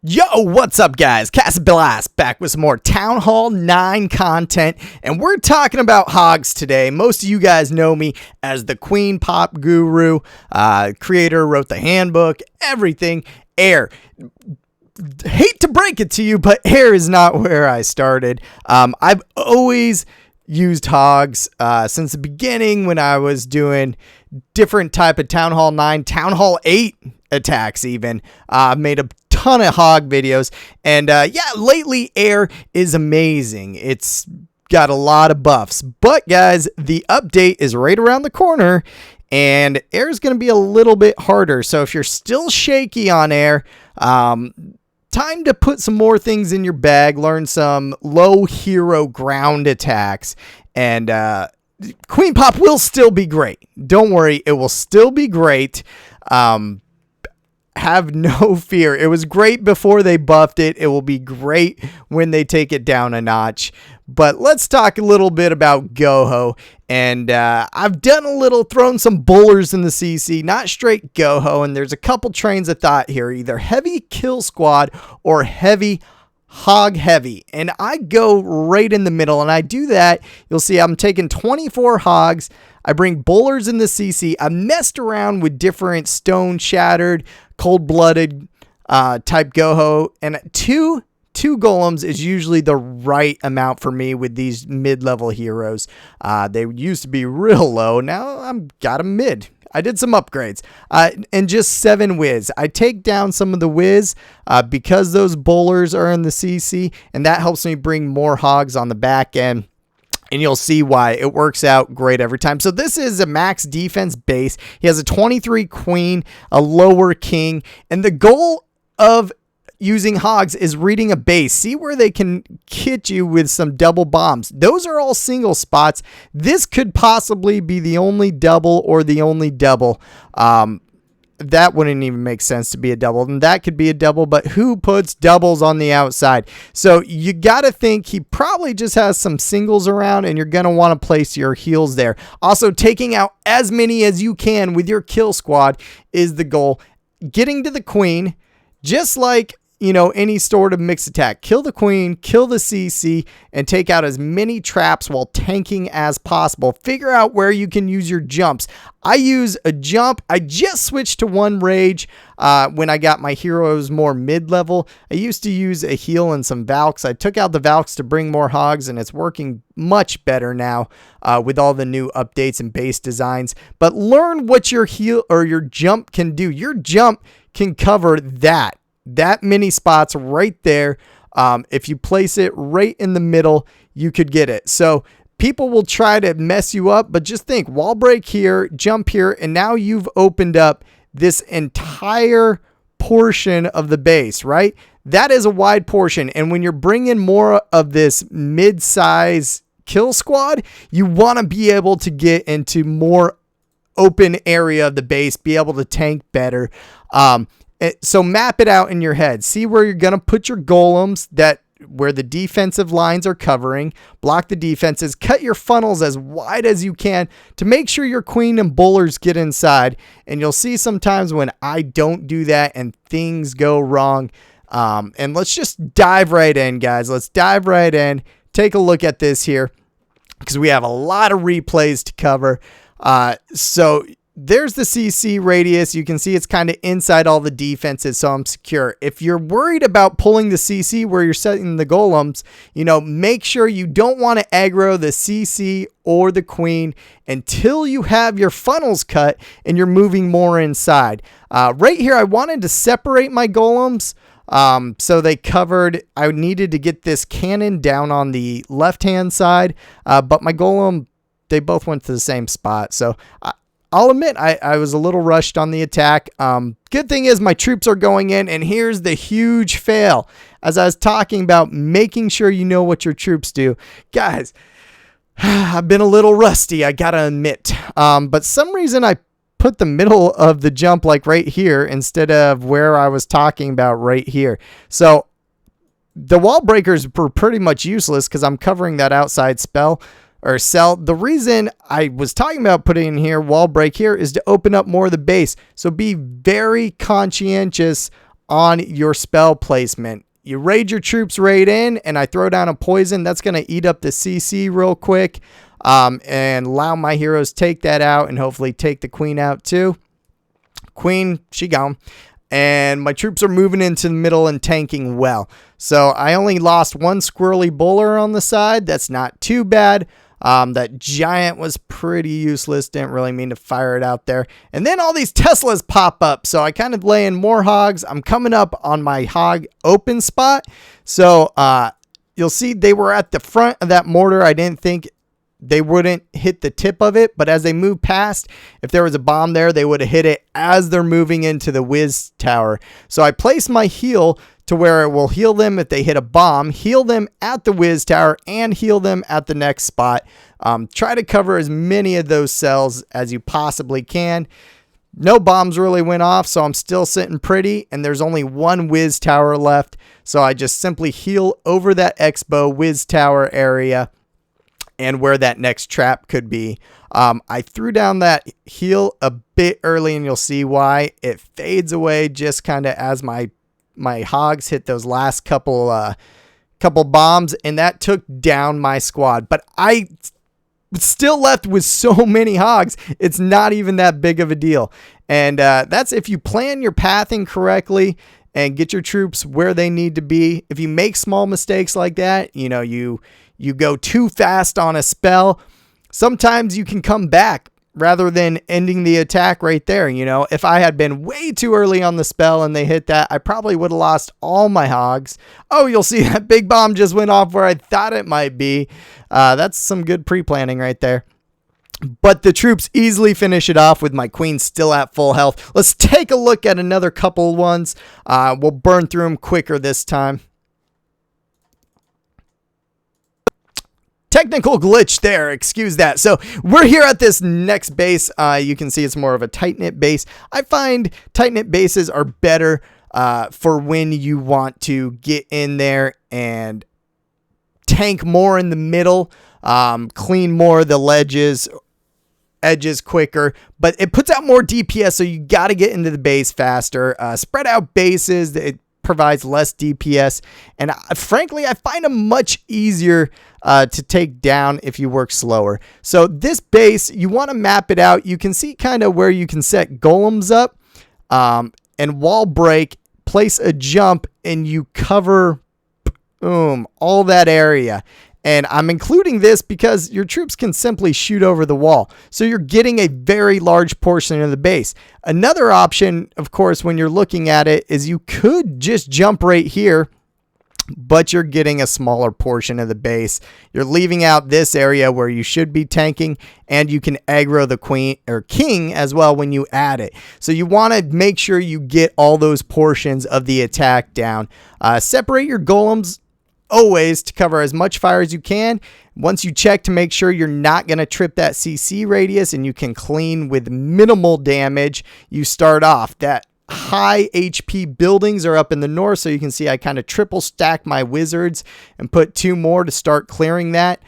Yo, what's up guys? Blast back with some more Town Hall 9 content, and we're talking about Hogs today. Most of you guys know me as the Queen Pop Guru, creator, wrote the handbook, everything. Air. Hate to break it to you, but air is not where I started. I've always used Hogs since the beginning when I was doing different type of Town Hall 9, Town Hall 8 attacks even. Made a ton of hog videos, and yeah, lately air is amazing. It's got a lot of buffs, but guys, the update is right around the corner and air is going to be a little bit harder. So if you're still shaky on air, time to put some more things in your bag, learn some low hero ground attacks, and Queen Pop will still be great. Don't worry, it will still be great. Have no fear. It was great before they buffed it. It will be great when they take it down a notch. But let's talk a little bit about GoHo. And I've done a little, thrown some bowlers in the CC, not straight GoHo. And there's a couple trains of thought here, either heavy kill squad or heavy hog heavy. And I go right in the middle, and I do that. You'll see I'm taking 24 hogs. I bring bowlers in the CC. I messed around with different stone shattered, cold-blooded type GoHo, and two golems is usually the right amount for me with these mid-level heroes. They used to be real low. Now I'm got them mid. I did some upgrades, and just 7 whiz. I take down some of the whiz because those bowlers are in the CC, and that helps me bring more hogs on the back end. And you'll see why it works out great every time. So this is a max defense base. He has a 23 queen, a lower king. And the goal of using hogs is reading a base. See where they can hit you with some double bombs. Those are all single spots. This could possibly be the only double or the only double. That wouldn't even make sense to be a double, and that could be a double, but who puts doubles on the outside? So you got to think he probably just has some singles around, and you're going to want to place your heals there. Also, taking out as many as you can with your kill squad is the goal. Getting to the queen, just like, you know, any sort of mixed attack. Kill the queen, kill the CC, and take out as many traps while tanking as possible. Figure out where you can use your jumps. I use a jump. I just switched to 1 rage when I got my heroes more mid-level. I used to use a heal and some Valks. I took out the Valks to bring more hogs, and it's working much better now with all the new updates and base designs. But learn what your heal or your jump can do. Your jump can cover that many spots right there. If you place it right in the middle, you could get it. So people will try to mess you up, but just think, wall break here, jump here, and now you've opened up this entire portion of the base, right? That is a wide portion. And when you're bringing more of this mid-size kill squad, you want to be able to get into more open area of the base, be able to tank better. So map it out in your head. See where you're going to put your golems, where the defensive lines are covering. Block the defenses. Cut your funnels as wide as you can to make sure your queen and bowlers get inside. And you'll see sometimes when I don't do that and things go wrong. And let's just dive right in, guys. Let's dive right in. Take a look at this here because we have a lot of replays to cover. So there's the CC radius. You can see it's kind of inside all the defenses, so I'm secure. If you're worried about pulling the CC where you're setting the golems, you know, make sure you don't want to aggro the CC or the queen until you have your funnels cut and you're moving more inside. Right here, I wanted to separate my golems. So they covered, I needed to get this cannon down on the left-hand side, but my golem, they both went to the same spot. So I'll admit I was a little rushed on the attack. Good thing is my troops are going in, and here's the huge fail. As I was talking about making sure you know what your troops do. Guys, I've been a little rusty, I gotta admit. But some reason I put the middle of the jump like right here instead of where I was talking about right here. So the wall breakers were pretty much useless because I'm covering that outside spell. Or cell. The reason I was talking about putting in here wall break here is to open up more of the base. So be very conscientious on your spell placement. You raid your troops right in, and I throw down a poison. That's going to eat up the CC real quick, and allow my heroes take that out and hopefully take the queen out too. Queen, she gone. And my troops are moving into the middle and tanking well. So I only lost one squirrely bowler on the side. That's not too bad. That giant was pretty useless. Didn't really mean to fire it out there. And then all these Teslas pop up. So I kind of lay in more hogs. I'm coming up on my hog open spot. So you'll see they were at the front of that mortar. I didn't think they wouldn't hit the tip of it, but as they moved past, if there was a bomb there, they would have hit it as they're moving into the whiz tower. So I placed my heal to where it will heal them if they hit a bomb, heal them at the whiz tower, and heal them at the next spot. Try to cover as many of those cells as you possibly can. No bombs really went off, so I'm still sitting pretty, and there's only one whiz tower left. So I just simply heal over that expo whiz tower area and where that next trap could be. I threw down that heal a bit early, and you'll see why. It fades away just kind of as my hogs hit those last couple bombs, and that took down my squad. But I still left with so many hogs, it's not even that big of a deal. And that's if you plan your pathing correctly and get your troops where they need to be. If you make small mistakes like that, you know, you go too fast on a spell, sometimes you can come back rather than ending the attack right there. You know, if I had been way too early on the spell and they hit that, I probably would have lost all my hogs. Oh, you'll see that big bomb just went off where I thought it might be. That's some good pre-planning right there. But the troops easily finish it off with my queen still at full health. Let's take a look at another couple ones. We'll burn through them quicker this time. Technical glitch there, excuse that. So we're here at this next base. You can see it's more of a tight-knit base. I find tight-knit bases are better for when you want to get in there and tank more in the middle, clean more of the edges quicker, but it puts out more DPS, so you got to get into the base faster. Spread out bases, it provides less DPS, and frankly, I find them much easier to take down if you work slower. So this base, you want to map it out. You can see kind of where you can set golems up and wall break, place a jump, and you cover, boom, all that area. And I'm including this because your troops can simply shoot over the wall. So you're getting a very large portion of the base. Another option, of course, when you're looking at it, is you could just jump right here, but you're getting a smaller portion of the base. You're leaving out this area where you should be tanking, and you can aggro the queen or king as well when you add it. So you want to make sure you get all those portions of the attack down. Separate your golems always to cover as much fire as you can. Once you check to make sure you're not going to trip that CC radius and you can clean with minimal damage, you start off. That high HP buildings are up in the north, so you can see I kind of triple stack my wizards and put 2 more to start clearing that,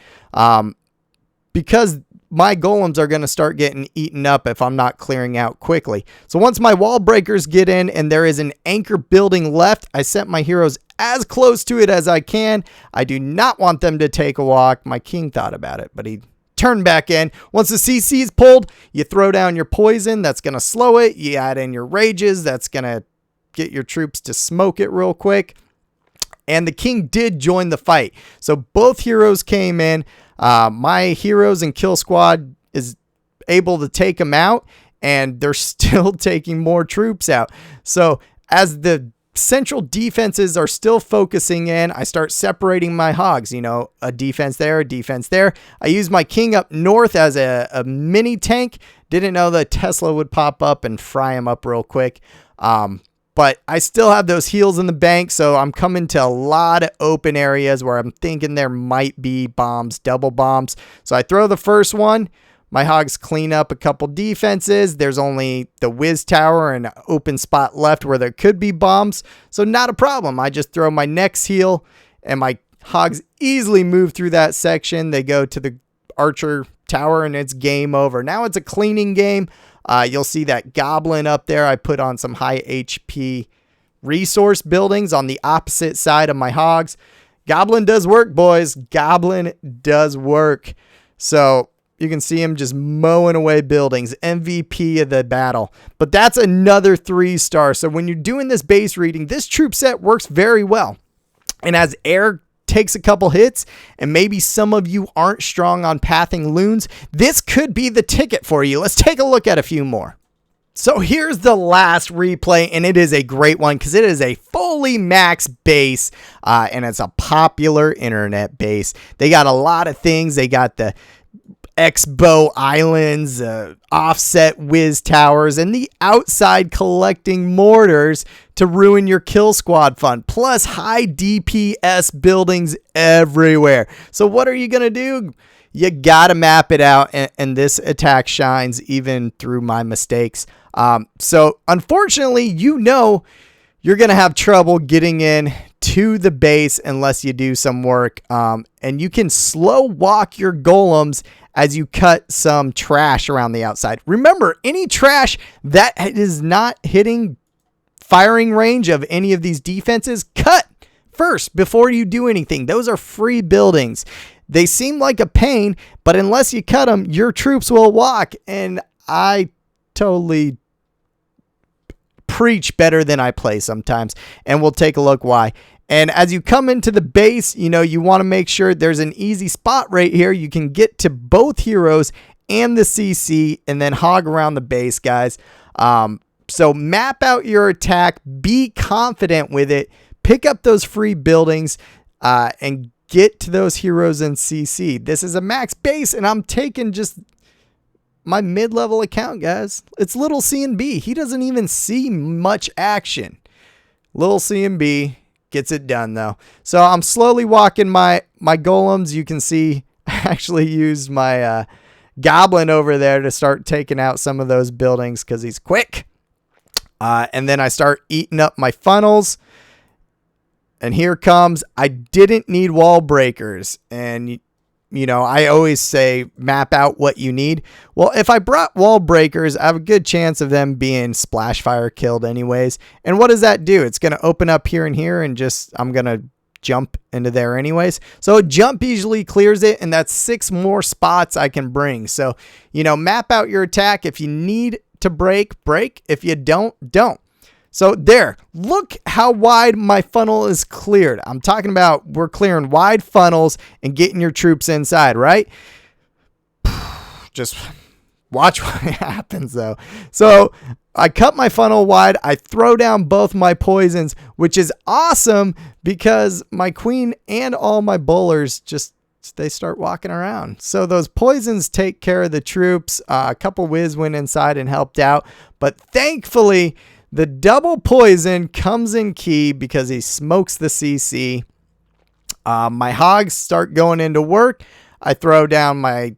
because my golems are going to start getting eaten up if I'm not clearing out quickly. So once my wall breakers get in and there is an anchor building left, I set my heroes as close to it as I can. I do not want them to take a walk. My king thought about it, but he turned back in. Once the CC is pulled, you throw down your poison. That's going to slow it. You add in your rages. That's going to get your troops to smoke it real quick. And the king did join the fight. So both heroes came in. My heroes and kill squad is able to take them out, and they're still taking more troops out. So as the central defenses are still focusing in, I start separating my hogs, you know, a defense there, a defense there. I use my king up north as a mini tank. Didn't know that Tesla would pop up and fry him up real quick. But I still have those heals in the bank, so I'm coming to a lot of open areas where I'm thinking there might be bombs, double bombs. So I throw the first one. My hogs clean up a couple defenses. There's only the whiz tower and an open spot left where there could be bombs. So not a problem. I just throw my next heal, and my hogs easily move through that section. They go to the archer tower, and it's game over. Now it's a cleaning game. You'll see that goblin up there. I put on some high HP resource buildings on the opposite side of my hogs. Goblin does work, boys. Goblin does work. So you can see him just mowing away buildings. MVP of the battle. But that's another 3-star. So when you're doing this base reading, this troop set works very well. And as air takes a couple hits, and maybe some of you aren't strong on pathing loons, this could be the ticket for you. Let's take a look at a few more. So here's the last replay, and it is a great one because it is a fully max base, and it's a popular internet base. They got a lot of things. They got the X-Bow Islands, offset whiz towers, and the outside collecting mortars to ruin your kill squad fun, plus high DPS buildings everywhere. So what are you going to do? You got to map it out, and this attack shines even through my mistakes. So unfortunately, you know you're going to have trouble getting in to the base unless you do some work. And you can slow walk your golems as you cut some trash around the outside. Remember, any trash that is not hitting firing range of any of these defenses, cut first before you do anything. Those are free buildings. They seem like a pain, but unless you cut them, your troops will walk. And I totally preach better than I play sometimes. And we'll take a look why. And as you come into the base, you know, you want to make sure there's an easy spot right here. You can get to both heroes and the CC and then hog around the base, guys. So map out your attack. Be confident with it. Pick up those free buildings and get to those heroes in CC. This is a max base, and I'm taking just my mid-level account, guys. It's little C&B. He doesn't even see much action. Little C&B gets it done, though. So I'm slowly walking my golems. You can see I actually used my goblin over there to start taking out some of those buildings because he's quick. And then I start eating up my funnels. And here comes, I didn't need wall breakers. And, you know, I always say map out what you need. Well, if I brought wall breakers, I have a good chance of them being splash fire killed anyways. And what does that do? It's going to open up here and here and just, I'm going to jump into there anyways. So a jump usually clears it, and that's 6 more spots I can bring. So, you know, map out your attack. If you need to break, break. If you don't. So there, look how wide my funnel is cleared. I'm talking about we're clearing wide funnels and getting your troops inside, right? Just watch what happens though. So I cut my funnel wide. I throw down both my poisons, which is awesome because my queen and all my bowlers just, they start walking around. So those poisons take care of the troops. A couple whiz went inside and helped out, but thankfully, the double poison comes in key because he smokes the CC. My hogs start going into work. I throw down my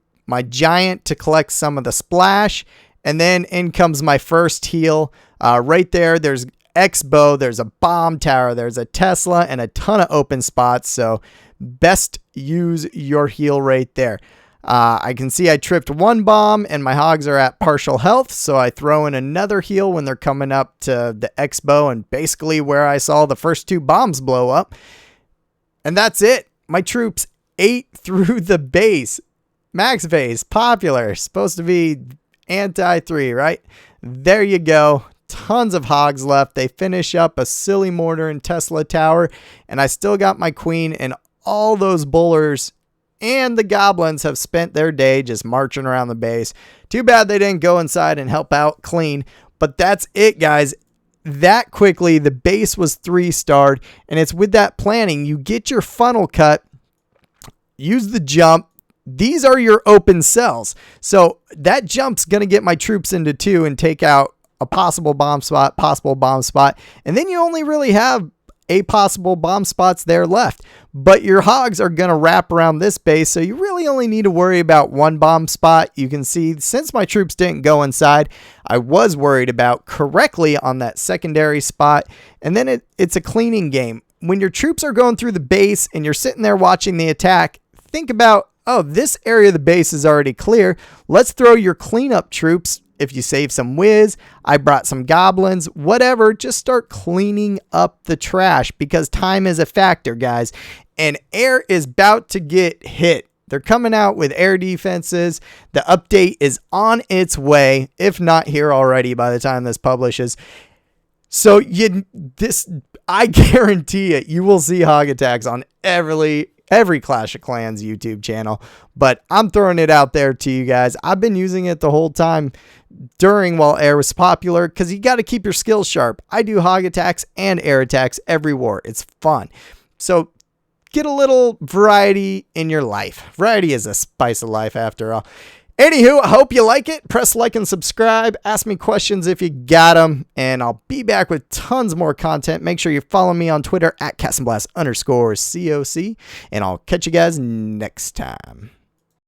giant to collect some of the splash. And then in comes my first heal. Right there, there's X-Bow. There's a bomb tower. There's a Tesla and a ton of open spots. So best use your heal right there. I can see I tripped 1 bomb and my hogs are at partial health. So I throw in another heal when they're coming up to the X-Bow and basically where I saw the first 2 bombs blow up. And that's it. My troops ate through the base. Max base, popular, supposed to be anti-3, right? There you go. Tons of hogs left. They finish up a silly mortar and Tesla tower. And I still got my queen, and all those bowlers and the goblins have spent their day just marching around the base. Too bad they didn't go inside and help out clean. But that's it, guys. That quickly, the base was 3-starred. And it's with that planning. You get your funnel cut. Use the jump. These are your open cells. So that jump's going to get my troops into 2 and take out a possible bomb spot. And then you only really have 8 possible bomb spots there left. But your hogs are going to wrap around this base, so you really only need to worry about 1 bomb spot. You can see, since my troops didn't go inside, I was worried about correctly on that secondary spot. And then it's a cleaning game. When your troops are going through the base and you're sitting there watching the attack, think about, oh, this area of the base is already clear. Let's throw your cleanup troops if you save some whiz, I brought some goblins, whatever, just start cleaning up the trash because time is a factor, guys. And air is about to get hit. They're coming out with air defenses. The update is on its way, if not here already by the time this publishes. So I guarantee it, you will see hog attacks on every Clash of Clans YouTube channel, but I'm throwing it out there to you guys. I've been using it the whole time while air was popular because you got to keep your skills sharp. I do hog attacks and air attacks every war. It's fun. So get a little variety in your life. Variety is a spice of life after all. Anywho, I hope you like it. Press like and subscribe. Ask me questions if you got them. And I'll be back with tons more content. Make sure you follow me on Twitter at @CastandBlast_COC. And I'll catch you guys next time.